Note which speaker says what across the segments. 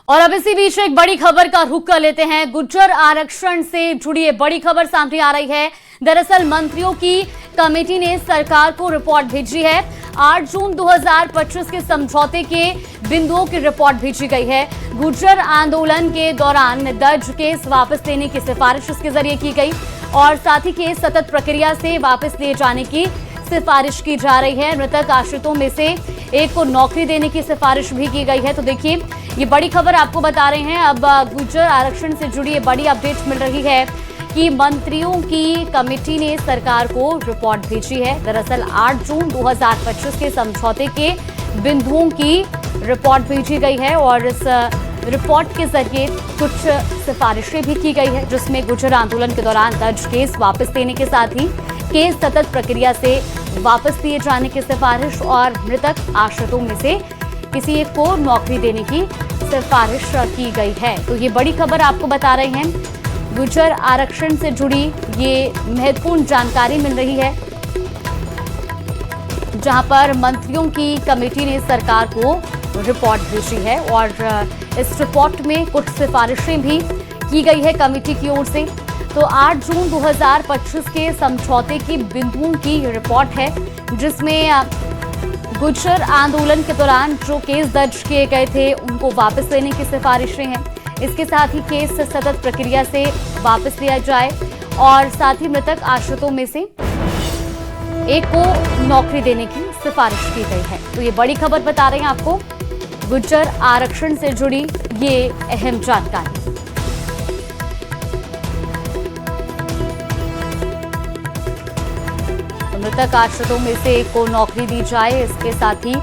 Speaker 1: और अब इसी बीच एक बड़ी खबर का रुख कर लेते हैं। गुर्जर आरक्षण से जुड़ी ये बड़ी खबर सामने आ रही है। दरअसल मंत्रियों की कमेटी ने सरकार को रिपोर्ट भेजी है। 8 जून 2025 के समझौते के बिंदुओं की रिपोर्ट भेजी गई है। गुर्जर आंदोलन के दौरान दर्ज केस वापस लेने की सिफारिश इसके जरिए की गई और साथ ही केस सतत प्रक्रिया से वापस लिए जाने की सिफारिश की जा रही है। मृतक आश्रितों में से एक को नौकरी देने की सिफारिश भी की गई है। तो देखिए, ये बड़ी खबर आपको बता रहे हैं। अब गुर्जर आरक्षण से जुड़ी ये बड़ी अपडेट मिल रही है कि मंत्रियों की कमेटी ने सरकार को रिपोर्ट भेजी है। दरअसल 8 जून 2025 के समझौते के बिंदुओं की रिपोर्ट भेजी गई है और इस रिपोर्ट के जरिए कुछ सिफारिशें भी की गई है, जिसमें गुर्जर आंदोलन के दौरान दर्ज केस वापस लेने के साथ ही केस सतत प्रक्रिया से वापस लिए जाने की सिफारिश और मृतक आश्रितों में से किसी एक को नौकरी देने की सिफारिश की गई है। तो ये बड़ी खबर आपको बता रहे हैं। गुर्जर आरक्षण से जुड़ी ये महत्वपूर्ण जानकारी मिल रही है, जहां पर मंत्रियों की कमेटी ने सरकार को रिपोर्ट भेजी है और इस रिपोर्ट में कुछ सिफारिशें भी की गई है कमेटी की ओर से। तो 8 जून 2025 के समझौते की बिंदुओं की रिपोर्ट है, जिसमें गुर्जर आंदोलन के दौरान जो केस दर्ज किए गए थे उनको वापस लेने की सिफारिशें हैं। इसके साथ ही केस सतत प्रक्रिया से वापस लिया जाए और साथ ही मृतक आश्रितों में से एक को नौकरी देने की सिफारिश की गई है। तो ये बड़ी खबर बता रहे हैं आपको, गुर्जर आरक्षण से जुड़ी ये अहम जानकारी। मृतक आश्रितों में से एक को नौकरी दी जाए, इसके साथ ही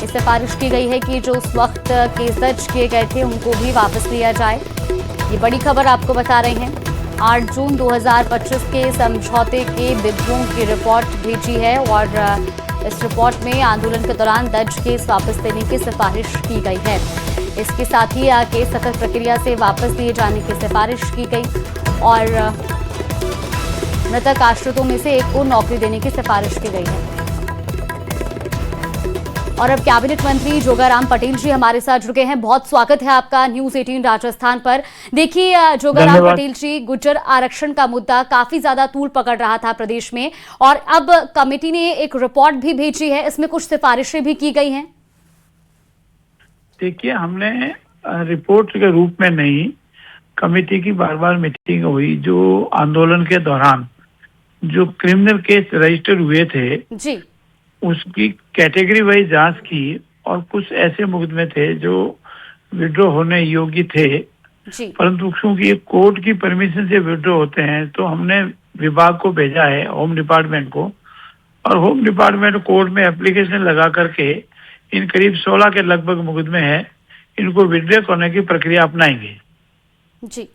Speaker 1: सिफारिश की गई है कि जो उस वक्त केस दर्ज किए गए थे उनको भी वापस लिया जाए। ये बड़ी खबर आपको बता रहे हैं। 8 जून 2025 के समझौते के बिंदुओं की रिपोर्ट भेजी है और इस रिपोर्ट में आंदोलन के दौरान दर्ज केस वापस लेने की सिफारिश की गई है। इसके साथ ही केस सतत प्रक्रिया से वापस लिए जाने की सिफारिश की गई और मृतक आश्रितों में से एक को नौकरी देने की सिफारिश की गई है। और अब कैबिनेट मंत्री जोगाराम पटेल जी हमारे साथ जुड़ गए हैं। बहुत स्वागत है आपका न्यूज 18 राजस्थान पर। देखिए जोगाराम पटेल जी, गुर्जर आरक्षण का मुद्दा काफी ज्यादा तूल पकड़ रहा था प्रदेश में और अब कमेटी ने एक रिपोर्ट भी भेजी है, इसमें कुछ सिफारिशें भी की गई हैं।
Speaker 2: देखिए, हमने रिपोर्ट के रूप में नहीं, कमेटी की बार बार मीटिंग हुई। जो आंदोलन के दौरान जो क्रिमिनल केस रजिस्टर हुए थे
Speaker 1: जी,
Speaker 2: उसकी कैटेगरी वाइज जांच की और कुछ ऐसे मुकदमे थे जो विड्रॉ होने योग्य थे
Speaker 1: जी,
Speaker 2: परंतु क्योंकि कोर्ट की परमिशन से विड्रॉ होते हैं तो हमने विभाग को भेजा है, होम डिपार्टमेंट को, और होम डिपार्टमेंट कोर्ट में एप्लीकेशन लगा करके इन करीब 16 के लगभग मुकदमे हैं, इनको विड्रॉ करने की प्रक्रिया अपनाएंगे
Speaker 1: जी।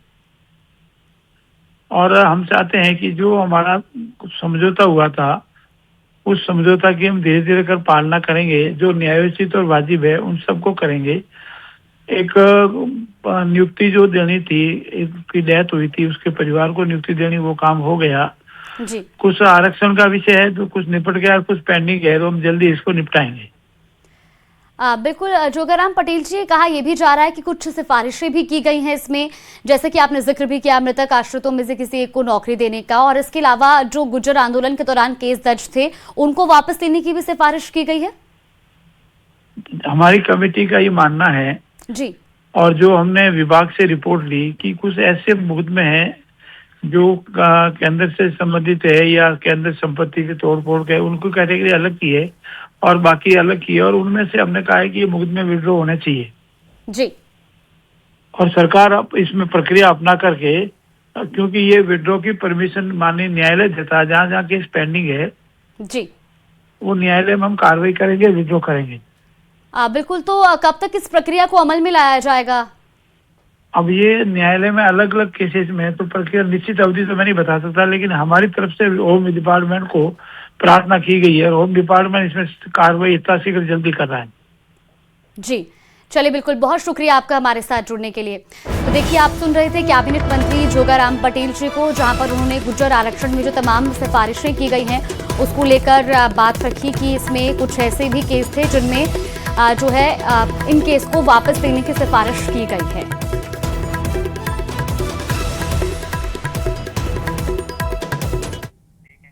Speaker 2: और हम चाहते हैं कि जो हमारा समझौता हुआ था उस समझौता की हम धीरे धीरे कर पालना करेंगे। जो न्यायोचित और वाजिब है उन सबको करेंगे। एक नियुक्ति जो देनी थी, एक की डेथ हुई थी, उसके परिवार को नियुक्ति देनी, वो काम हो गया
Speaker 1: जी।
Speaker 2: कुछ आरक्षण का विषय है तो कुछ निपट गया, कुछ पेंडिंग है तो हम जल्दी इसको निपटाएंगे।
Speaker 1: बिल्कुल जोगाराम पटेल जी, कहा यह भी जा रहा है कि कुछ सिफारिशें भी की गई हैं इसमें, जैसे कि आपने जिक्र भी किया मृतक आश्रितों में से किसी एक को नौकरी देने का, और इसके अलावा जो गुर्जर आंदोलन के दौरान केस दर्ज थे उनको वापस लेने की भी सिफारिश की गई है।
Speaker 2: हमारी कमेटी का ये मानना है
Speaker 1: जी,
Speaker 2: और जो हमने विभाग से रिपोर्ट ली कि कुछ ऐसे मुकदमे हैं जो केंद्र से संबंधित है या केंद्र संपत्ति के तोड़ फोड़ के, उनको कैटेगरी अलग की है और बाकी अलग की है, और उनमें से हमने कहा है कि ये मुकदमे विड्रॉ होने चाहिए
Speaker 1: जी।
Speaker 2: और सरकार अब इसमें प्रक्रिया अपना करके, क्योंकि ये विड्रॉ की परमिशन माननीय न्यायालय देता है, जहाँ जहाँ केस पेंडिंग है
Speaker 1: जी,
Speaker 2: वो न्यायालय में हम कार्रवाई करेंगे, विड्रॉ करेंगे।
Speaker 1: बिल्कुल। तो कब तक इस प्रक्रिया को अमल में लाया जाएगा?
Speaker 2: अब ये न्यायालय में अलग अलग केसेस में है तो प्रक्रिया निश्चित अवधि तो मैं नहीं बता सकता, लेकिन हमारी तरफ से होम डिपार्टमेंट को प्रार्थना की गई है और होम डिपार्टमेंट इसमें कार्रवाई इतना शीघ्र जल्दी कर रहा है।
Speaker 1: जी, चलिए, बिल्कुल, बहुत शुक्रिया आपका हमारे साथ जुड़ने के लिए। तो देखिए, आप सुन रहे थे कैबिनेट मंत्री जोगाराम पटेल जी को, जहां पर उन्होंने गुर्जर आरक्षण में जो तमाम सिफारिशें की गई हैं उसको लेकर बात रखी कि इसमें कुछ ऐसे भी केस थे जिनमें जो है इन केस को वापस लेने की सिफारिश की गई है।